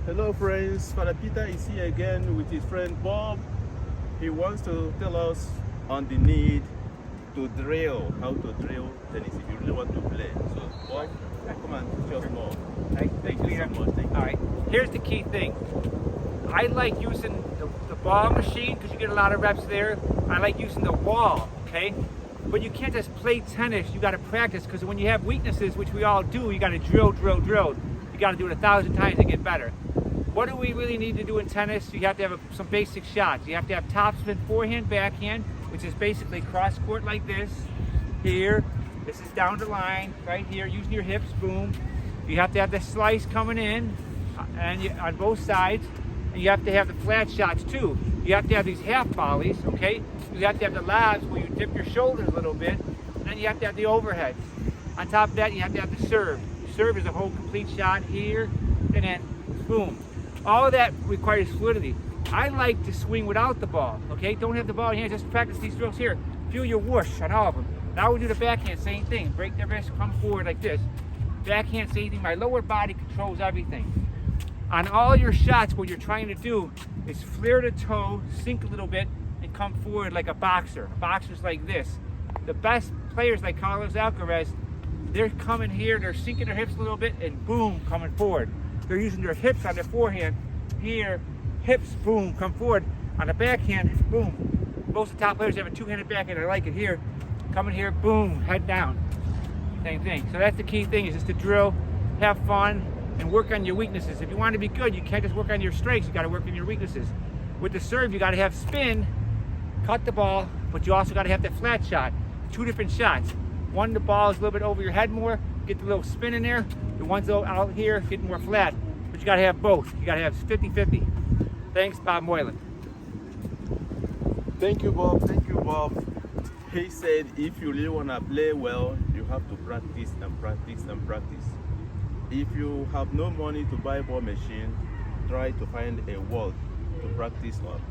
Hello friends, Father Peter is here again with his friend Bob. He wants to tell us on the need to drill, how to drill tennis if you really want to play. So Bob, come and teach us more. Thank you so much. Thank you. All right, here's the key thing. I like using the ball machine because you get a lot of reps there. I like using the wall, okay? But you can't just play tennis, you gotta practice, because when you have weaknesses, which we all do, you gotta drill, drill, drill. You gotta do it 1,000 times to get better. What do we really need to do in tennis? You have to have some basic shots. You have to have topspin, forehand, backhand, which is basically cross court like this. Here, this is down the line, right here, using your hips, boom. You have to have the slice coming in, on both sides. And you have to have the flat shots too. You have to have these half volleys, okay? You have to have the lobs where you dip your shoulders a little bit. And then you have to have the overheads. On top of that, you have to have the serve. The serve is a whole complete shot here, and then boom. All of that requires fluidity. I like to swing without the ball, okay? Don't have the ball in your hand, just practice these drills here. Feel your whoosh on all of them. Now we do the backhand, same thing. Break the wrist, come forward like this. Backhand, same thing. My lower body controls everything. On all your shots, what you're trying to do is flare the toe, sink a little bit, and come forward like a boxer. A boxer's like this. The best players like Carlos Alcaraz, they're coming here, they're sinking their hips a little bit, and boom, coming forward. They're using their hips on their forehand. Here, hips, boom, come forward. On the backhand, boom. Most of the top players have a two-handed backhand. I like it here. Coming here, boom, head down. Same thing. So that's the key thing, is just to drill, have fun, and work on your weaknesses. If you want to be good, you can't just work on your strengths. You got to work on your weaknesses. With the serve, you got to have spin, cut the ball, but you also got to have that flat shot. Two different shots. One, the ball is a little bit over your head more, get the little spin in there. The ones out here get more flat, but you got to have both. You got to have 50-50. Thanks, Bob Moylan. Thank you, Bob. Thank you, Bob. He said if you really want to play well, you have to practice and practice and practice. If you have no money to buy a ball machine, try to find a wall to practice on,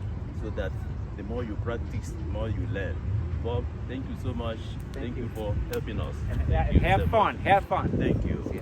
so that the more you practice, the more you learn. Bob, thank you so much. Thank you for helping us. And have fun. Have fun. Thank you. See ya.